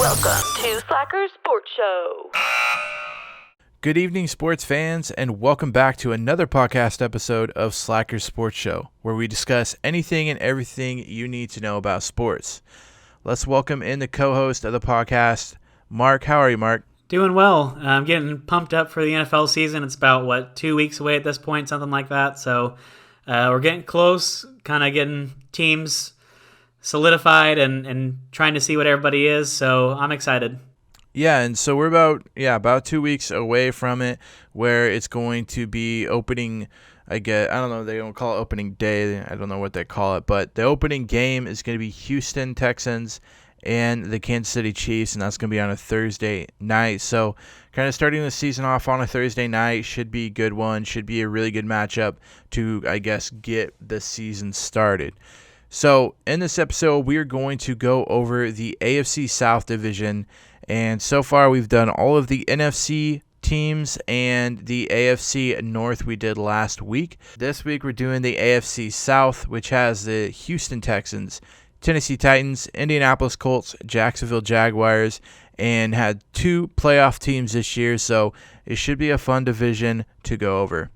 Welcome to Slacker Sports Show. Good evening, sports fans, and welcome back to another podcast episode of Slacker Sports Show, where we discuss anything and everything you need to know about sports. Let's welcome in the co-host of the podcast, Mark. How are you, Mark? Doing well. I'm getting pumped up for the NFL season. It's about, 2 weeks away at this point, something like that. So we're getting close, kind of getting teams solidified and trying to see what everybody is. So I'm excited. Yeah, and so we're about 2 weeks away from it, where it's going to be opening. I don't know. They don't call it opening day. I don't know what they call it, but the opening game is going to be Houston Texans and the Kansas City Chiefs, and that's going to be on a Thursday night. So kind of starting the season off on a Thursday night should be a good one. Should be a really good matchup to, I guess, get the season started. So in this episode, we are going to go over the AFC South division. And so far, we've done all of the NFC teams and the AFC North we did last week. This week, we're doing the AFC South, which has the Houston Texans, Tennessee Titans, Indianapolis Colts, Jacksonville Jaguars, and had 2 playoff teams this year. So it should be a fun division to go over.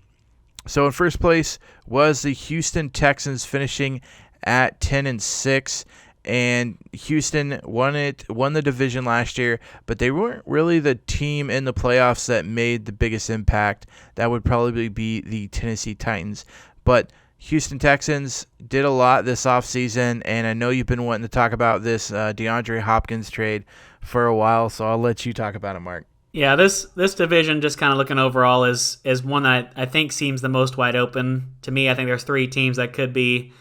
So in first place was the Houston Texans, finishing at 10-6. And Houston won the division last year, but they weren't really the team in the playoffs that made the biggest impact. That would probably be the Tennessee Titans. But Houston Texans did a lot this offseason, and I know you've been wanting to talk about this Deandre Hopkins trade for a while, so I'll let you talk about it, Mark. Yeah, this division, just kind of looking overall, is one that I think seems the most wide open to me. I think there's 3 teams that could be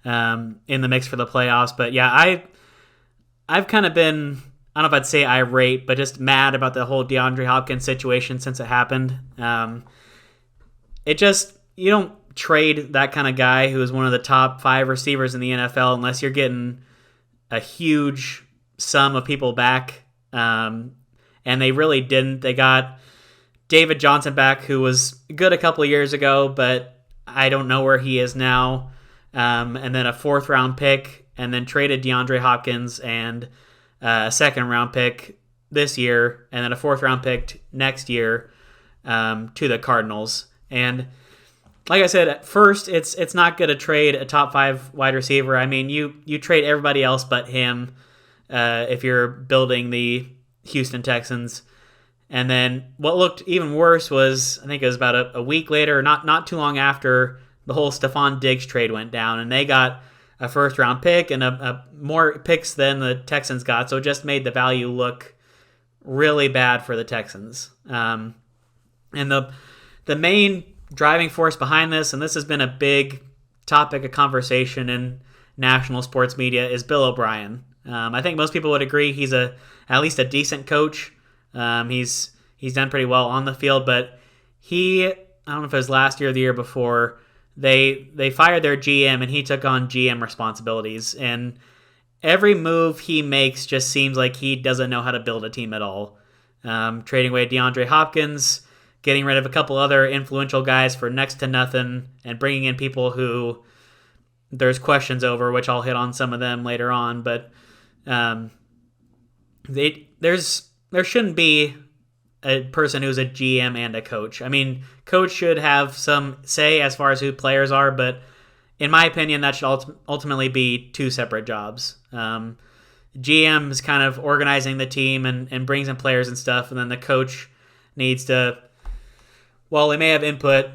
in the mix for the playoffs. But yeah, I've kind of been, I don't know if I'd say irate, but just mad about the whole DeAndre Hopkins situation since it happened. You don't trade that kind of guy who is one of the top 5 receivers in the NFL unless you're getting a huge sum of people back. And they really didn't. They got David Johnson back, who was good a couple of years ago, but I don't know where he is now. And then a 4th round pick, and then traded DeAndre Hopkins and a 2nd round pick this year, and then a 4th round pick next year to the Cardinals. And like I said, at first, it's not good to trade a top 5 wide receiver. I mean, you trade everybody else but him if you're building the Houston Texans. And then what looked even worse was, I think it was about a week later, not too long after, the whole Stephon Diggs trade went down, and they got a 1st round pick and a more picks than the Texans got, so it just made the value look really bad for the Texans. And the main driving force behind this, and this has been a big topic of conversation in national sports media, is Bill O'Brien. I think most people would agree he's at least a decent coach. He's done pretty well on the field, but I don't know if it was last year or the year before, They fired their GM, and he took on GM responsibilities. And every move he makes just seems like he doesn't know how to build a team at all. Trading away DeAndre Hopkins, getting rid of a couple other influential guys for next to nothing, and bringing in people who there's questions over, which I'll hit on some of them later on. But there shouldn't be a person who's a GM and a coach. I mean, coach should have some say as far as who players are, but in my opinion, that should ultimately be 2 separate jobs. GM is kind of organizing the team and brings in players and stuff, and then the coach needs to, well, they may have input,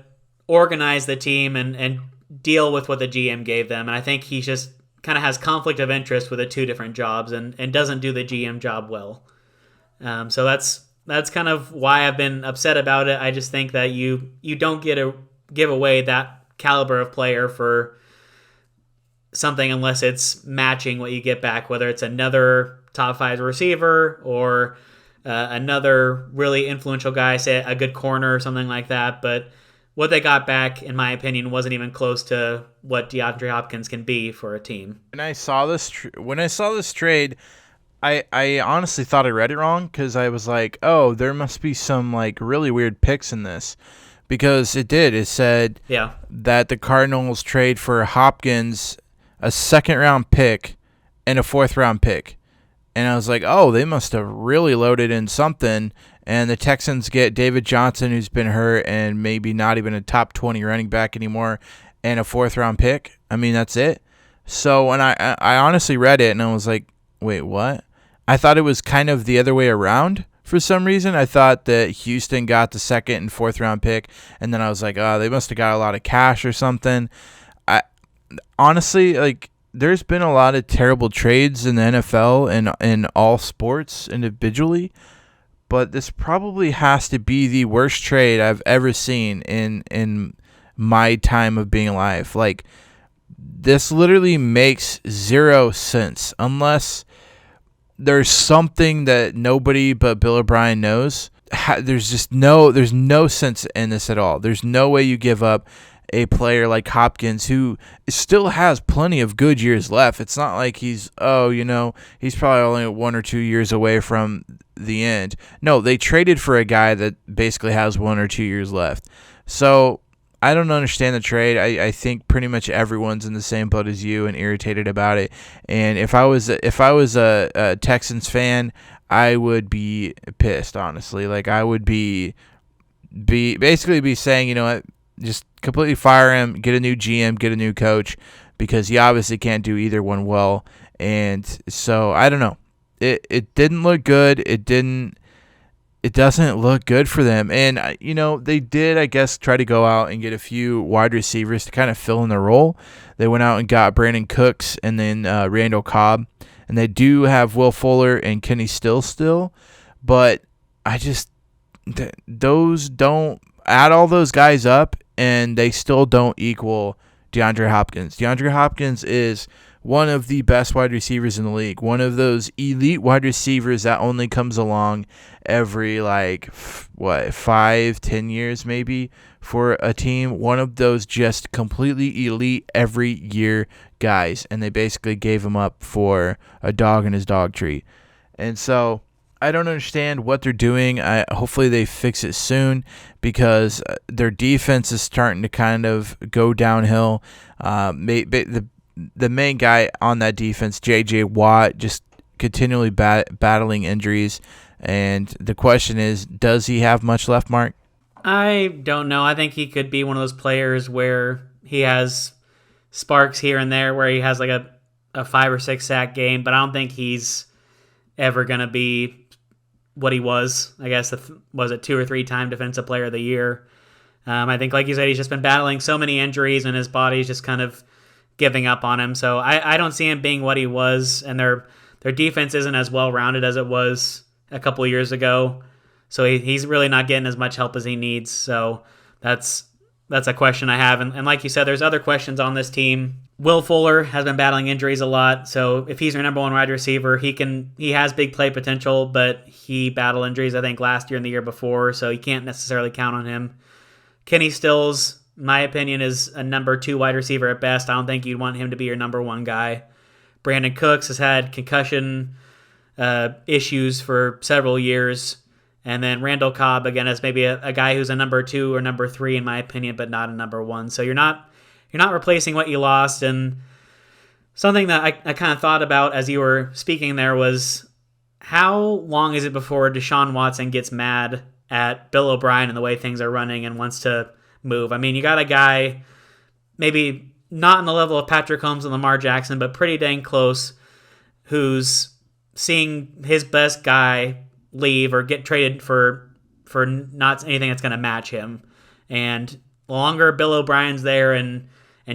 organize the team and deal with what the GM gave them. And I think he just kind of has conflict of interest with the 2 different jobs and doesn't do the GM job well. So that's kind of why I've been upset about it. I just think that you don't give away that caliber of player for something unless it's matching what you get back, whether it's another top 5 receiver or another really influential guy, say a good corner or something like that. But what they got back, in my opinion, wasn't even close to what DeAndre Hopkins can be for a team. When I saw this trade, I honestly thought I read it wrong, because I was like, oh, there must be some like really weird picks in this, because it did. It said that the Cardinals trade for Hopkins a 2nd round pick, and a 4th round pick next year. And then a 4th round pick to the Cardinals. And when I saw this trade, when I saw this trade, I honestly thought I read it wrong, because I was like, oh, there must be some like really weird picks in this, because it did. It said that the Cardinals trade for Hopkins a 2nd round pick and a 4th round pick, And I was like, oh, they must have really loaded in something. And the Texans get David Johnson, who's been hurt and maybe not even a top 20 running back anymore, and a 4th-round pick. I mean, that's it. So when I honestly read it, and I was like, wait, what? I thought it was kind of the other way around for some reason. I thought that Houston got the 2nd and 4th-round pick, and then I was like, oh, they must have got a lot of cash or something. I honestly, like, there's been a lot of terrible trades in the NFL and in all sports individually, but this probably has to be the worst trade I've ever seen in my time of being alive. Like, this literally makes zero sense unless there's something that nobody but Bill O'Brien knows. There's no sense in this at all. There's no way you give up a player like Hopkins, who still has plenty of good years left. It's not like he's probably only 1 or 2 years away from the end. No, they traded for a guy that basically has 1 or 2 years left. So I don't understand the trade. I think pretty much everyone's in the same boat as you and irritated about it. And if I was a Texans fan, I would be pissed, honestly. Like, I would be basically saying, you know what, just completely fire him, get a new GM, get a new coach, because he obviously can't do either one well. And so I don't know. It didn't look good. It doesn't look good for them. And they did, I guess, try to go out and get a few wide receivers to kind of fill in the role. They went out and got Brandon Cooks and then Randall Cobb. And they do have Will Fuller and Kenny still, but those don't add all those guys up, and they still don't equal DeAndre Hopkins. DeAndre Hopkins is one of the best wide receivers in the league, one of those elite wide receivers that only comes along every 5-10 years maybe for a team. One of those just completely elite every year guys, and they basically gave him up for a dog in his dog tree. And so I don't understand what they're doing. Hopefully they fix it soon, because their defense is starting to kind of go downhill. The main guy on that defense, J.J. Watt, just continually battling injuries. And the question is, does he have much left, Mark? I don't know. I think he could be one of those players where he has sparks here and there, where he has like a 5 or 6 sack game, but I don't think he's ever going to be what he was. I guess, was it 2 or 3 time defensive player of the year. I think, like you said, he's just been battling so many injuries, and his body's just kind of giving up on him. So I don't see him being what he was, and their defense isn't as well-rounded as it was a couple years ago. So he's really not getting as much help as he needs. So that's a question I have. And like you said, there's other questions on this team. Will Fuller has been battling injuries a lot. So if he's your number 1 wide receiver, he has big play potential, but he battled injuries, I think, last year and the year before. So you can't necessarily count on him. Kenny Stills, my opinion, is a number 2 wide receiver at best. I don't think you'd want him to be your number 1 guy. Brandon Cooks has had concussion issues for several years. And then Randall Cobb, again, is maybe a guy who's a number 2 or number 3, in my opinion, but not a number 1. So you're not replacing what you lost. And something that I kind of thought about as you were speaking there was, how long is it before Deshaun Watson gets mad at Bill O'Brien and the way things are running and wants to move? I mean, you got a guy, maybe not on the level of Patrick Mahomes and Lamar Jackson, but pretty dang close, who's seeing his best guy leave or get traded for not anything that's going to match him. And the longer Bill O'Brien's there and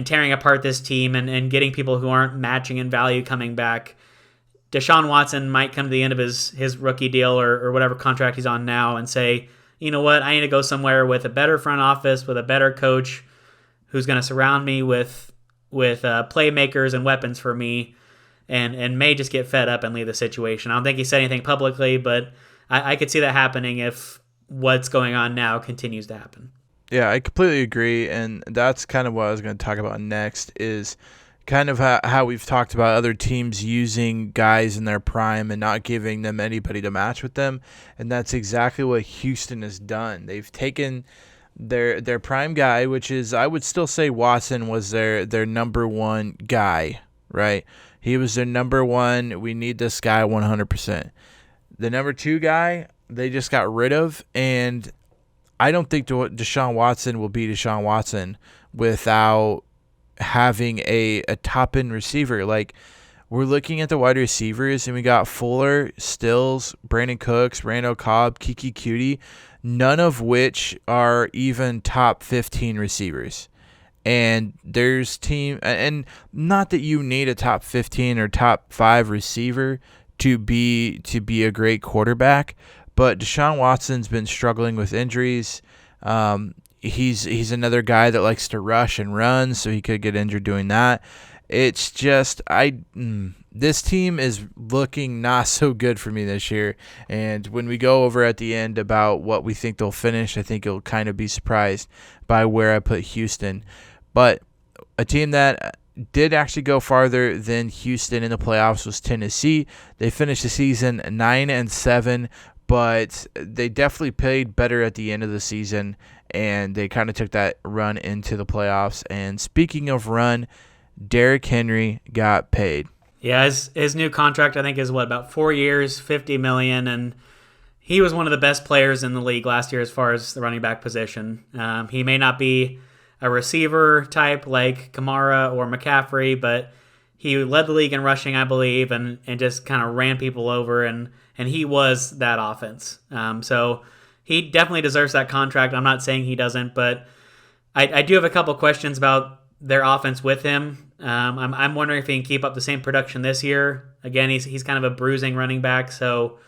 tearing apart this team and getting people who aren't matching in value coming back, Deshaun Watson might come to the end of his rookie deal or whatever contract he's on now and say, you know what, I need to go somewhere with a better front office, with a better coach who's going to surround me with playmakers and weapons for me, and may just get fed up and leave the situation. I don't think he said anything publicly, but I could see that happening if what's going on now continues to happen. Yeah, I completely agree, and that's kind of what I was going to talk about next, is kind of how we've talked about other teams using guys in their prime and not giving them anybody to match with them, and that's exactly what Houston has done. They've taken their prime guy, which is, I would still say Watson was their number 1 guy, right? He was their number one. We need this guy 100%. The number 2 guy, they just got rid of, and I don't think Deshaun Watson will be Deshaun Watson without having a top-end receiver. Like, we're looking at the wide receivers, and we got Fuller, Stills, Brandon Cooks, Randall Cobb, Kiki Cutie, none of which are even top 15 receivers. And there's team, and not that you need a top 15 or top 5 receiver to be a great quarterback, but Deshaun Watson's been struggling with injuries. He's another guy that likes to rush and run, so he could get injured doing that. It's just this team is looking not so good for me this year. And when we go over at the end about what we think they'll finish, I think you'll kind of be surprised by where I put Houston. But a team that did actually go farther than Houston in the playoffs was Tennessee. They finished the season 9-7, but they definitely played better at the end of the season, and they kind of took that run into the playoffs. And speaking of run, Derrick Henry got paid. Yeah, his new contract, I think, is about 4 years, $50 million, and he was one of the best players in the league last year as far as the running back position. He may not be a receiver type like Kamara or McCaffrey, but he led the league in rushing, I believe, and just kind of ran people over, and he was that offense. So he definitely deserves that contract. I'm not saying he doesn't, but I do have a couple questions about their offense with him. I'm wondering if he can keep up the same production this year. Again, he's kind of a bruising running back, so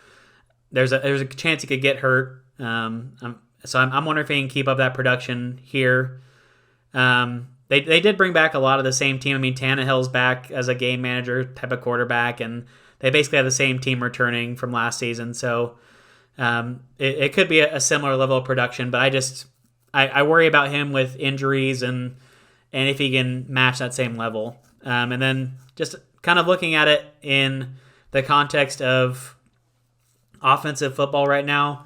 there's a chance he could get hurt. So I'm wondering if he can keep up that production here. They did bring back a lot of the same team. I mean, Tannehill's back as a game manager type of quarterback, and they basically have the same team returning from last season. So it could be a similar level of production, but I worry about him with injuries and if he can match that same level. And then just kind of looking at it in the context of offensive football right now,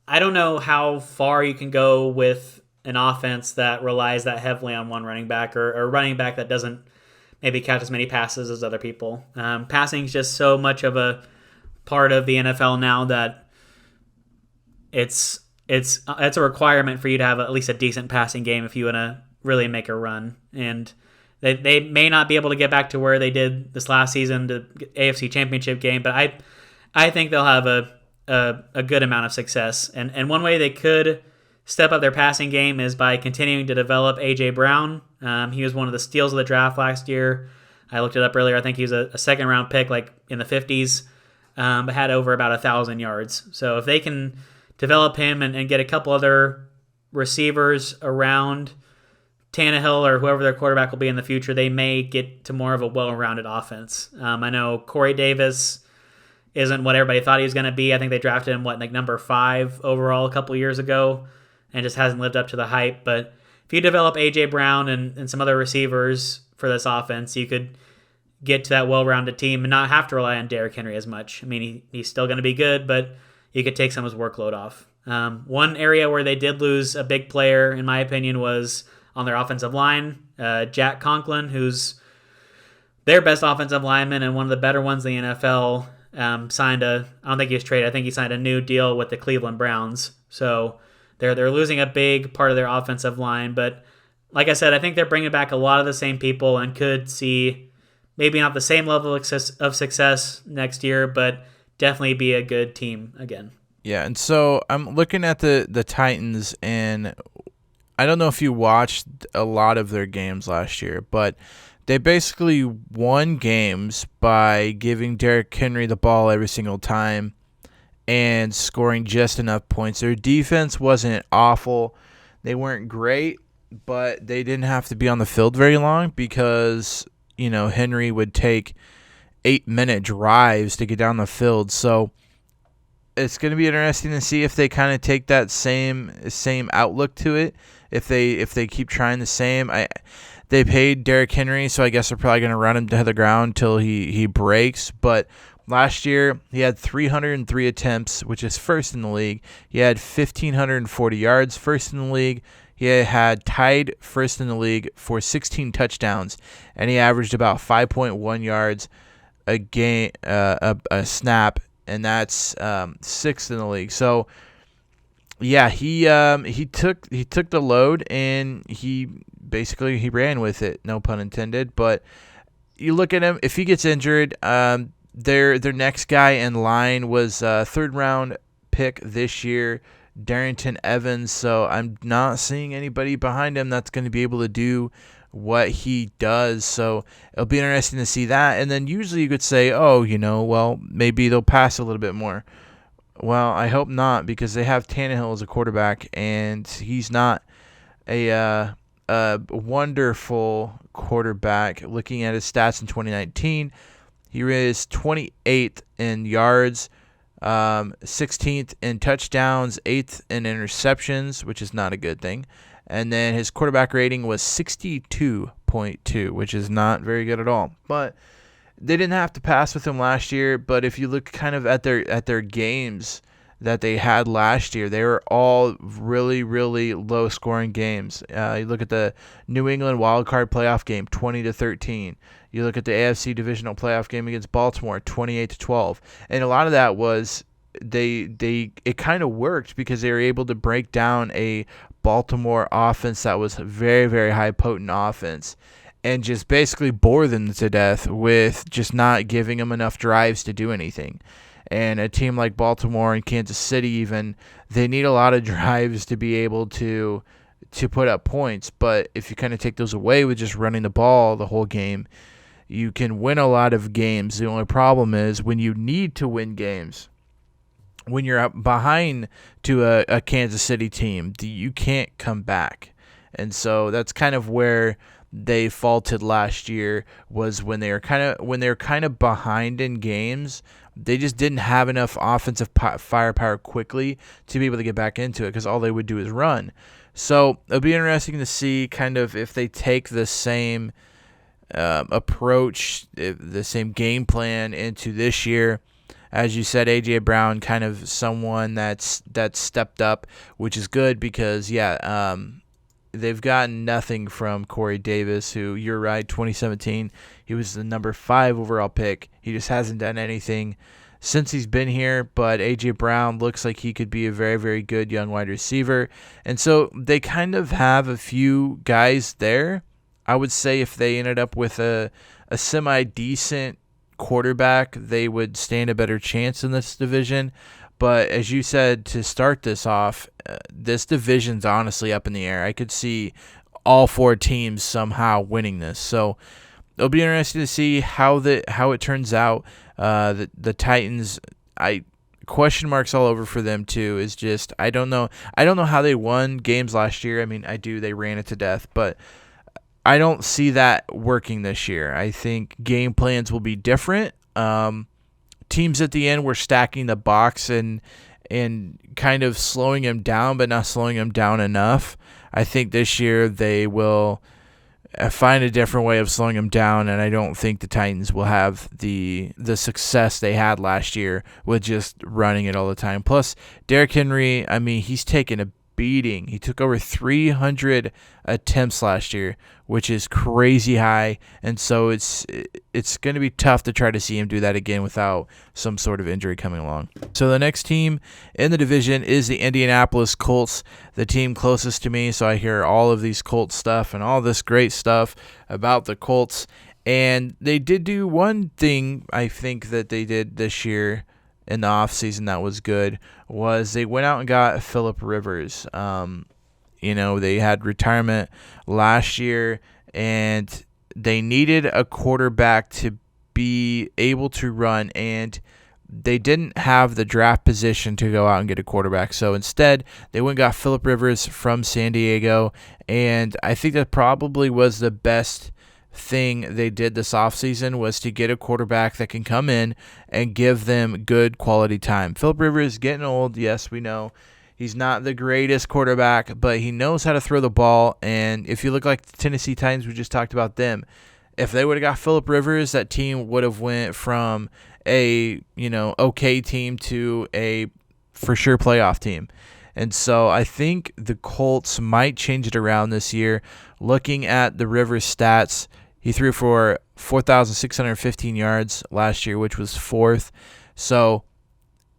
I don't know how far you can go with an offense that relies that heavily on one running back or a running back that doesn't maybe catch as many passes as other people. Passing is just so much of a part of the NFL now that it's a requirement for you to have at least a decent passing game if you want to really make a run. And they may not be able to get back to where they did this last season, the AFC Championship game, but I think they'll have a good amount of success. And one way they could step up their passing game is by continuing to develop A.J. Brown. He was one of the steals of the draft last year. I looked it up earlier. I think he was a second-round pick, like in the 50s, but had over about 1,000 yards. So if they can develop him and get a couple other receivers around Tannehill or whoever their quarterback will be in the future, they may get to more of a well-rounded offense. I know Corey Davis isn't what everybody thought he was going to be. I think they drafted him, number 5 overall a couple years ago, and just hasn't lived up to the hype. But if you develop A.J. Brown and some other receivers for this offense, you could get to that well-rounded team and not have to rely on Derrick Henry as much. I mean, he's still going to be good, but you could take some of his workload off. One area where they did lose a big player, in my opinion, was on their offensive line. Jack Conklin, who's their best offensive lineman and one of the better ones in the NFL, signed I don't think he was traded. I think he signed a new deal with the Cleveland Browns. So they're losing a big part of their offensive line. But like I said, I think they're bringing back a lot of the same people and could see maybe not the same level of success next year, but definitely be a good team again. Yeah, and so I'm looking at the Titans, and I don't know if you watched a lot of their games last year, but they basically won games by giving Derrick Henry the ball every single time and scoring just enough points. Their defense wasn't awful. They weren't great, but they didn't have to be on the field very long because, Henry would take 8-minute drives to get down the field. So it's going to be interesting to see if they kind of take that same outlook to it. If they keep trying the same. They paid Derrick Henry, so I guess they're probably going to run him to the ground until he breaks. But last year, he had 303 attempts, which is first in the league. He had 1,540 yards, first in the league. he had tied first in the league for 16 touchdowns, and he averaged about 5.1 yards a game, a snap, and that's sixth in the league. So yeah, he took the load, and he ran with it, no pun intended. But you look at him, if he gets injured, their next guy in line was a third round pick this year, Darrington Evans. So I'm not seeing anybody behind him that's going to be able to do what he does. So it'll be interesting to see that. And then usually you could say, oh, well, maybe they'll pass a little bit more. Well, I hope not, because they have Tannehill as a quarterback, and he's not a wonderful quarterback. Looking at his stats in 2019, he is 28th in yards, 16th in touchdowns, 8th in interceptions, which is not a good thing. And then his quarterback rating was 62.2, which is not very good at all. But they didn't have to pass with him last year, but if you look kind of at their games that they had last year, they were all really, really low-scoring games. You look at the New England wildcard playoff game, 20-13. You look at the AFC divisional playoff game against Baltimore, 28-12. And a lot of that was it kind of worked because they were able to break down a Baltimore offense that was very, very high potent offense, and just basically bore them to death with just not giving them enough drives to do anything. And a team like Baltimore and Kansas City even, they need a lot of drives to be able to put up points. But if you kind of take those away with just running the ball the whole game, you can win a lot of games. The only problem is when you need to win games, when you're up behind to a Kansas City team, you can't come back. And so that's kind of where they faulted last year, was when they were kind of behind in games. They just didn't have enough offensive firepower quickly to be able to get back into it, because all they would do is run. So it'll be interesting to see kind of if they take the same approach, the same game plan into this year. As you said, A.J. Brown, kind of someone that's stepped up, which is good because, they've gotten nothing from Corey Davis, who, you're right, 2017, he was the number 5 overall pick. He just hasn't done anything since he's been here, but A.J. Brown looks like he could be a very, very good young wide receiver. And so they kind of have a few guys there. I would say if they ended up with a semi-decent quarterback, they would stand a better chance in this division. But as you said to start this off, this division's honestly up in the air. I could see all 4 teams somehow winning this. So it'll be interesting to see how it turns out. The Titans, question marks all over for them too. Is just I don't know how they won games last year. I mean, they ran it to death, but I don't see that working this year. I think game plans will be different. Teams at the end were stacking the box and kind of slowing him down, but not slowing him down enough. I think this year they will find a different way of slowing him down, and I don't think the Titans will have the success they had last year with just running it all the time. Plus, Derrick Henry, I mean, he's taken a beating. He took over 300 attempts last year, which is crazy high, and so it's going to be tough to try to see him do that again without some sort of injury coming along. So the next team in the division is the Indianapolis Colts, the team closest to me, so I hear all of these Colts stuff and all this great stuff about the Colts, and they did do one thing I think that they did this year in the offseason that was good, was they went out and got Phillip Rivers. They had retirement last year, and they needed a quarterback to be able to run, and they didn't have the draft position to go out and get a quarterback. So instead, they went and got Phillip Rivers from San Diego, and I think that probably was the best thing they did this offseason, was to get a quarterback that can come in and give them good quality time. Phillip Rivers is getting old, yes, we know. He's not the greatest quarterback, but he knows how to throw the ball, and if you look like the Tennessee Titans, we just talked about them. If they would have got Phillip Rivers, that team would have went from a okay team to a for sure playoff team. And so I think the Colts might change it around this year. Looking at the Rivers stats, he threw for 4,615 yards last year, which was fourth. So,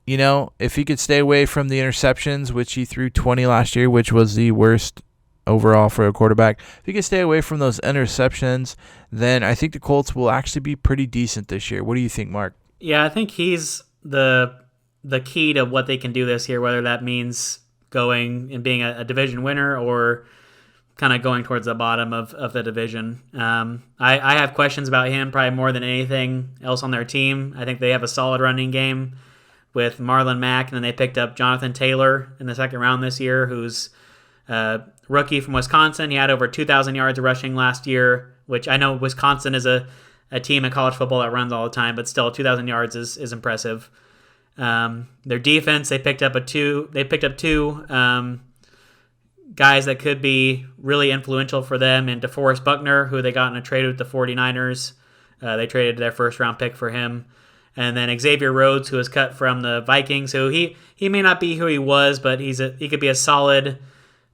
if he could stay away from the interceptions, which he threw 20 last year, which was the worst overall for a quarterback. If he could stay away from those interceptions, then I think the Colts will actually be pretty decent this year. What do you think, Mark? Yeah, I think he's the key to what they can do this year, whether that means going and being a division winner or kind of going towards the bottom of the division. I have questions about him probably more than anything else on their team. I think they have a solid running game with Marlon Mack, and then they picked up Jonathan Taylor in the second round this year, who's a rookie from Wisconsin. He had over 2,000 yards rushing last year, which I know Wisconsin is a team in college football that runs all the time, but still 2,000 yards is impressive. Their defense, they picked up two guys that could be really influential for them, and DeForest Buckner, who they got in a trade with the 49ers. They traded their first round pick for him. And then Xavier Rhodes, who was cut from the Vikings. So he may not be who he was, but he could be a solid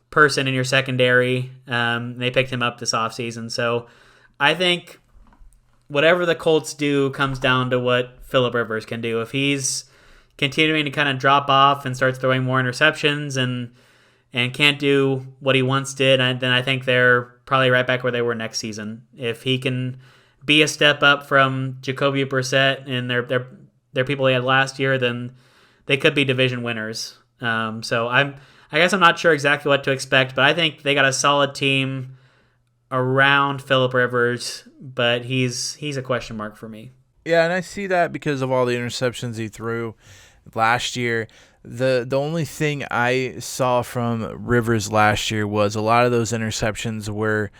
person in your secondary. They picked him up this offseason. So I think whatever the Colts do comes down to what Phillip Rivers can do. If he's continuing to kind of drop off and starts throwing more interceptions and can't do what he once did, then I think they're probably right back where they were next season. If he can be a step up from Jacoby Brissett and their people they had last year, then they could be division winners. So I guess I'm not sure exactly what to expect, but I think they got a solid team around Phillip Rivers, but he's a question mark for me. Yeah, and I see that because of all the interceptions he threw last year. The only thing I saw from Rivers last year was a lot of those interceptions were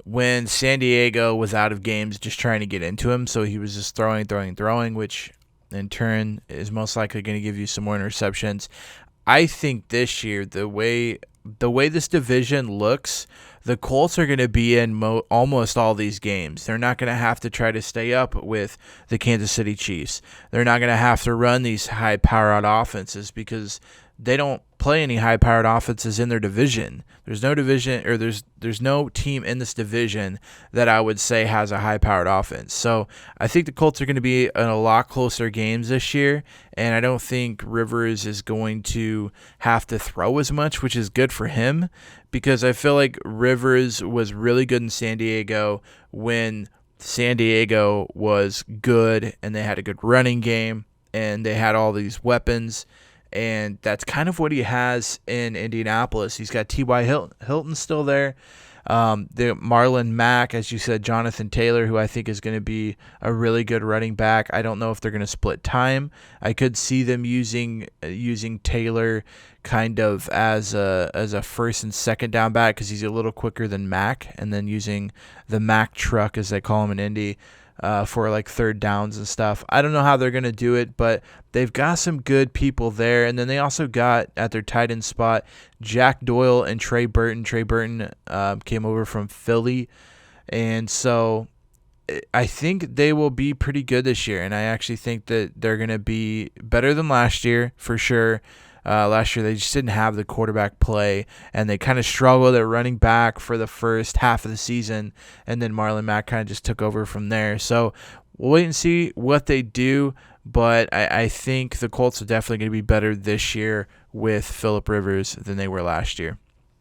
when San Diego was out of games just trying to get into him. So he was just throwing, which in turn is most likely going to give you some more interceptions. I think this year, the way this division looks, the Colts are going to be in almost all these games. They're not going to have to try to stay up with the Kansas City Chiefs. They're not going to have to run these high-powered offenses because they don't play any high-powered offenses in their division. There's no division, or there's no team in this division that I would say has a high-powered offense. So I think the Colts are going to be in a lot closer games this year, and I don't think Rivers is going to have to throw as much, which is good for him, because I feel like Rivers was really good in San Diego when San Diego was good and they had a good running game and they had all these weapons. And that's kind of what he has in Indianapolis. He's got T.Y. Hilton still there. The Marlon Mack, as you said, Jonathan Taylor, who I think is going to be a really good running back. I don't know if they're going to split time. I could see them using Taylor kind of as a first and second down back because he's a little quicker than Mack, and then using the Mack truck, as they call him in Indy, for like third downs and stuff. I don't know how they're going to do it, but they've got some good people there. And then they also got at their tight end spot Jack Doyle and Trey Burton. Trey Burton came over from Philly. And so I think they will be pretty good this year. And I actually think that they're going to be better than last year for sure. Last year they just didn't have the quarterback play, and they kind of struggled at running back for the first half of the season, and then Marlon Mack kind of just took over from there. So we'll wait and see what they do, but I think the Colts are definitely going to be better this year with Phillip Rivers than they were last year.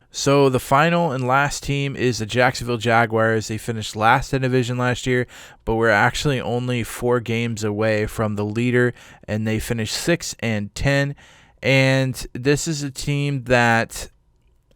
So the final and last team is the Jacksonville Jaguars. They finished last in division last year, but we're actually only 4 games away from the leader, and they finished 6-10. And this is a team that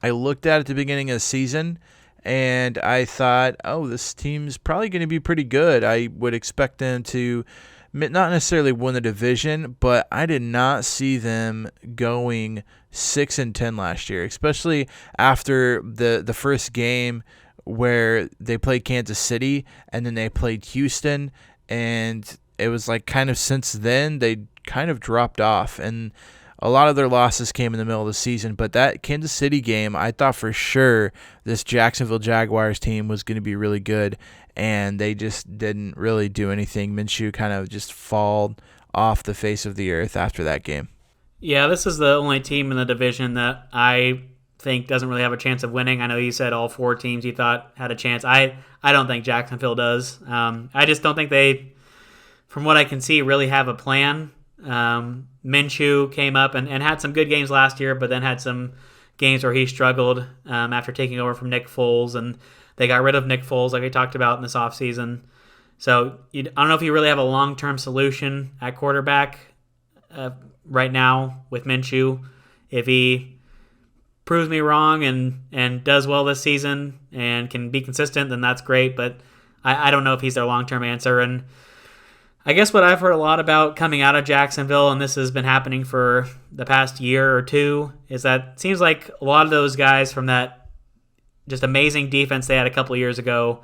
I looked at the beginning of the season, and I thought, oh, this team's probably going to be pretty good. I would expect them to not necessarily win the division, but I did not see them going 6-10 last year, especially after the first game where they played Kansas City and then they played Houston, and it was like kind of since then they kind of dropped off, and a lot of their losses came in the middle of the season. But that Kansas City game, I thought for sure this Jacksonville Jaguars team was going to be really good, and they just didn't really do anything. Minshew kind of just fall off the face of the earth after that game. Yeah, this is the only team in the division that I think doesn't really have a chance of winning. I know you said all 4 teams you thought had a chance. I don't think Jacksonville does. I just don't think they, from what I can see, really have a plan. Minshew came up and had some good games last year, but then had some games where he struggled after taking over from Nick Foles, and they got rid of Nick Foles like we talked about in this offseason. So I don't know if you really have a long-term solution at quarterback right now with Minshew. If he proves me wrong and does well this season and can be consistent, then that's great, but I don't know if he's their long-term answer. And I guess what I've heard a lot about coming out of Jacksonville, and this has been happening for the past year or two, is that it seems like a lot of those guys from that just amazing defense they had a couple of years ago,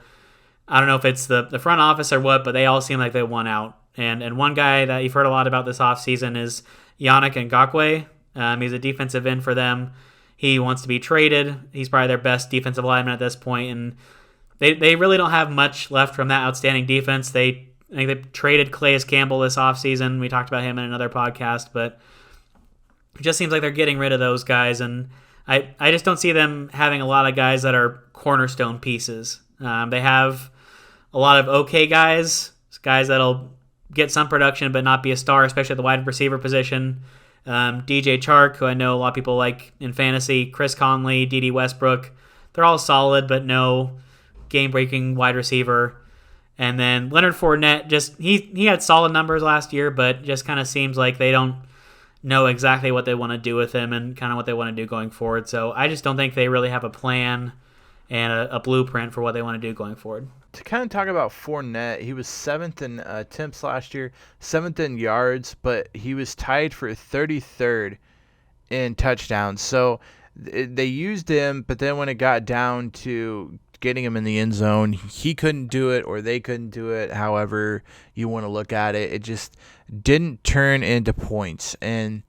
I don't know if it's the front office or what, but they all seem like they won out. And one guy that you've heard a lot about this offseason is Yannick Ngakoue. He's a defensive end for them. He wants to be traded. He's probably their best defensive lineman at this point, and they really don't have much left from that outstanding defense. I think they traded Calais Campbell this offseason. We talked about him in another podcast, but it just seems like they're getting rid of those guys, and I just don't see them having a lot of guys that are cornerstone pieces. They have a lot of okay guys that'll get some production but not be a star, especially at the wide receiver position. DJ Chark, who I know a lot of people like in fantasy, Chris Conley, D.D. Westbrook, they're all solid but no game-breaking wide receiver. And then Leonard Fournette, just he had solid numbers last year, but just kind of seems like they don't know exactly what they want to do with him and kind of what they want to do going forward. So I just don't think they really have a plan and a blueprint for what they want to do going forward. To kind of talk about Fournette, he was 7th in attempts last year, 7th in yards, but he was tied for 33rd in touchdowns. So they used him, but then when it got down to getting him in the end zone, he couldn't do it or they couldn't do it, however you want to look at it. It just didn't turn into points. And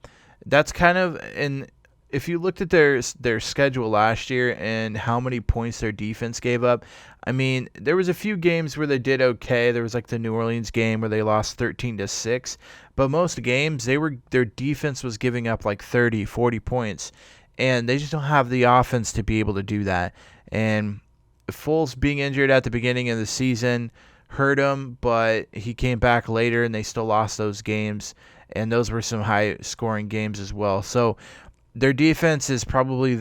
that's kind of – and if you looked at their schedule last year and how many points their defense gave up, I mean, there was a few games where they did okay. There was like the New Orleans game where they lost 13-6. But most games, their defense was giving up like 30, 40 points. And they just don't have the offense to be able to do that. And Foles being injured at the beginning of the season hurt him, but he came back later and they still lost those games. And those were some high-scoring games as well. So their defense is probably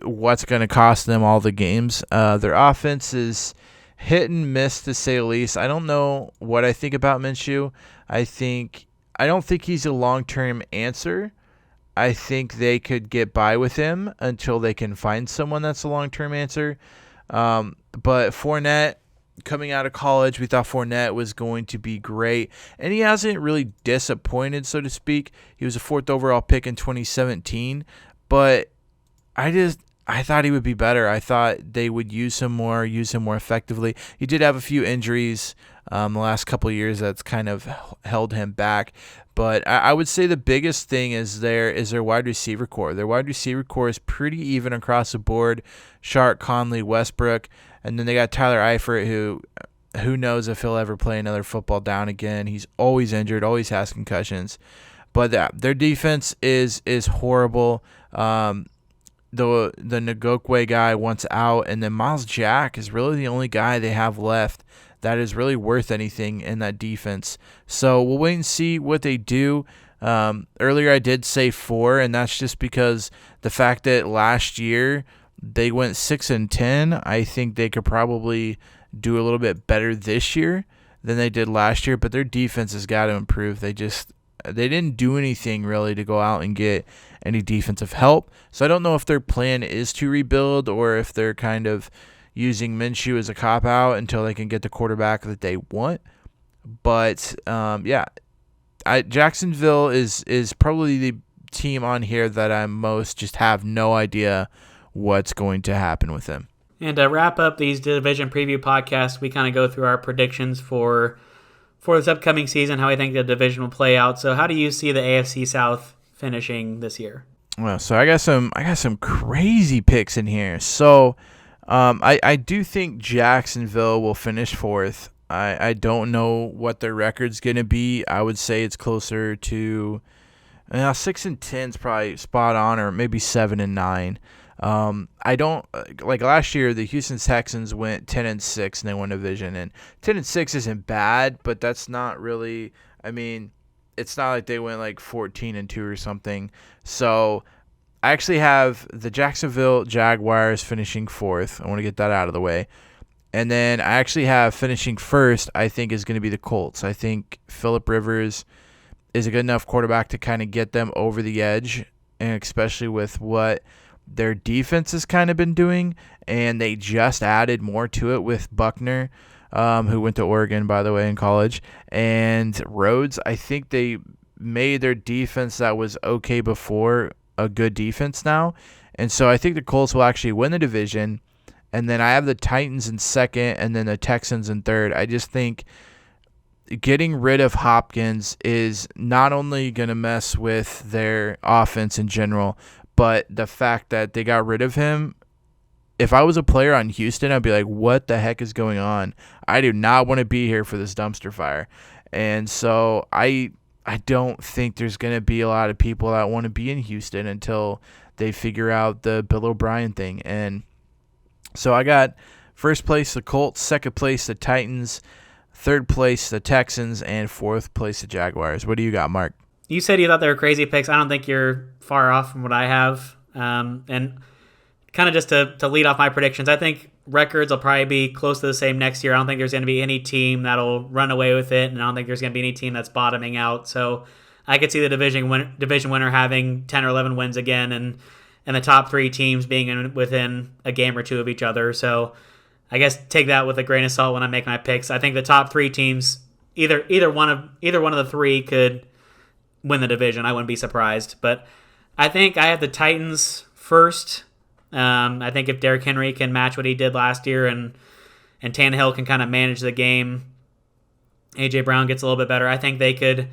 what's going to cost them all the games. Their offense is hit and miss, to say the least. I don't know what I think about Minshew. I don't think he's a long-term answer. I think they could get by with him until they can find someone that's a long-term answer. But Fournette, coming out of college, we thought Fournette was going to be great, and he hasn't really disappointed, so to speak. He was a 4th overall pick in 2017, but I thought he would be better. I thought they would use him more effectively. He did have a few injuries the last couple of years that's kind of held him back, but I would say the biggest thing is their wide receiver core. Their wide receiver core is pretty even across the board. Shark, Conley, Westbrook. And then they got Tyler Eifert, who knows if he'll ever play another football down again. He's always injured, always has concussions. But their defense is horrible. The Ngakoue guy wants out, and then Miles Jack is really the only guy they have left that is really worth anything in that defense. So we'll wait and see what they do. Earlier I did say 4, and that's just because the fact that last year they went 6-10. I think they could probably do a little bit better this year than they did last year, but their defense has got to improve. They didn't do anything really to go out and get any defensive help. So I don't know if their plan is to rebuild or if they're kind of using Minshew as a cop-out until they can get the quarterback that they want. But, Jacksonville is probably the team on here that I most just have no idea what's going to happen with them. And to wrap up these division preview podcasts, we kind of go through our predictions for this upcoming season, how I think the division will play out. So how do you see the AFC South finishing this year? Well, so I got some crazy picks in here. So I do think Jacksonville will finish 4th. I don't know what their record's going to be. I would say it's closer to Yeah, 6-10 is probably spot on, or maybe 7-9. I don't like last year. The Houston Texans went 10-6 and they won division, and 10-6 isn't bad, but that's not really. I mean, it's not like they went like 14-2 or something. So I actually have the Jacksonville Jaguars finishing 4th. I want to get that out of the way. And then I actually have finishing 1st, I think, is going to be the Colts. I think Phillip Rivers is a good enough quarterback to kind of get them over the edge, and especially with what their defense has kind of been doing. And they just added more to it with Buckner, who went to Oregon, by the way, in college, and Rhodes. I think they made their defense that was okay before a good defense now. And so I think the Colts will actually win the division. And then I have the Titans in 2nd and then the Texans in 3rd. I just think getting rid of Hopkins is not only going to mess with their offense in general, but the fact that they got rid of him, if I was a player on Houston, I'd be like, what the heck is going on? I do not want to be here for this dumpster fire. And so I don't think there's going to be a lot of people that want to be in Houston until they figure out the Bill O'Brien thing. And so I got 1st place the Colts, 2nd place the Titans, 3rd place the Texans, and 4th place the Jaguars. What do you got, Mark? You said you thought they were crazy picks. I don't think you're far off from what I have. And kind of just to lead off my predictions, I think records will probably be close to the same next year. I don't think there's going to be any team that'll run away with it, and I don't think there's going to be any team that's bottoming out. So I could see the division winner having 10 or 11 wins again, and the top 3 teams being within a game or 2 of each other. So I guess take that with a grain of salt when I make my picks. I think the top 3 teams, either one of the 3 could win the division. I wouldn't be surprised. But I think I have the Titans first. I think if Derrick Henry can match what he did last year and Tannehill can kind of manage the game, A.J. Brown gets a little bit better, I think they could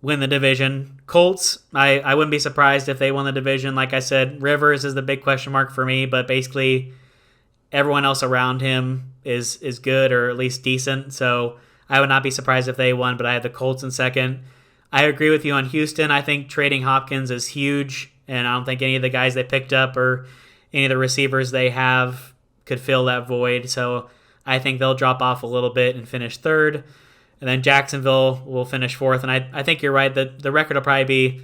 win the division. Colts, I wouldn't be surprised if they won the division. Like I said, Rivers is the big question mark for me, but basically everyone else around him is good or at least decent. So I would not be surprised if they won, but I have the Colts in 2nd. I agree with you on Houston. I think trading Hopkins is huge, and I don't think any of the guys they picked up or any of the receivers they have could fill that void. So I think they'll drop off a little bit and finish 3rd. And then Jacksonville will finish 4th. And I think you're right. The record will probably be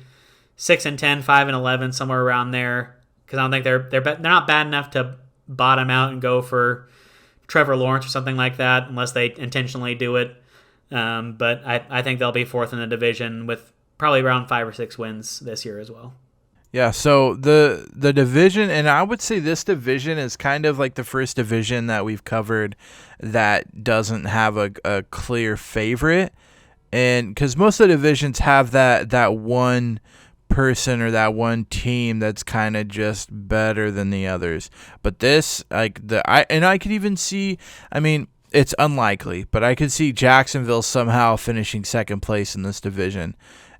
6-10, 5-11, somewhere around there. Because I don't think they're not bad enough to bottom out and go for Trevor Lawrence or something like that, unless they intentionally do it. But I think they'll be 4th in the division with probably around 5 or 6 wins this year as well. Yeah, so the division, and I would say this division is kind of like the first division that we've covered that doesn't have a clear favorite. And because most of the divisions have that one person or that one team that's kind of just better than the others. But this, I could even see, I mean, it's unlikely, but I could see Jacksonville somehow finishing 2nd place in this division.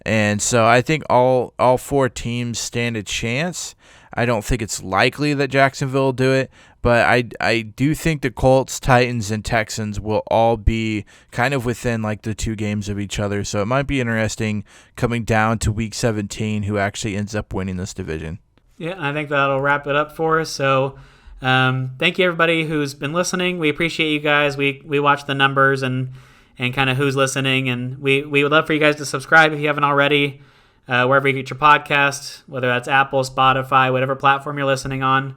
And so I think all 4 teams stand a chance. I don't think it's likely that Jacksonville will do it, but I do think the Colts, Titans, and Texans will all be kind of within like the 2 games of each other. So it might be interesting coming down to Week 17 who actually ends up winning this division. Yeah, I think that'll wrap it up for us. So thank you everybody who's been listening. We appreciate you guys. We watch the numbers and kind of who's listening. And we would love for you guys to subscribe if you haven't already, wherever you get your podcasts, whether that's Apple, Spotify, whatever platform you're listening on.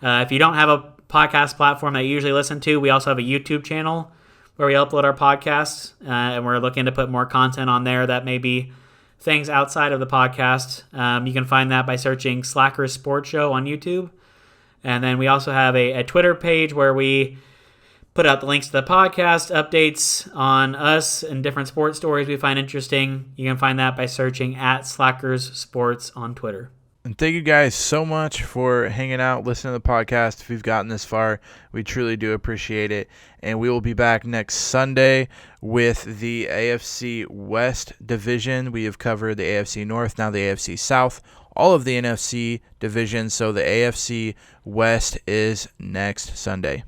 If you don't have a podcast platform that you usually listen to, we also have a YouTube channel where we upload our podcasts, and we're looking to put more content on there that may be things outside of the podcast. You can find that by searching Slackers Sports Show on YouTube. And then we also have a Twitter page where we put out the links to the podcast, updates on us and different sports stories we find interesting. You can find that by searching @Slackers Sports on Twitter. And thank you guys so much for hanging out, listening to the podcast. If you've gotten this far, we truly do appreciate it. And we will be back next Sunday with the AFC West division. We have covered the AFC North, now the AFC South, all of the NFC divisions. So the AFC West is next Sunday.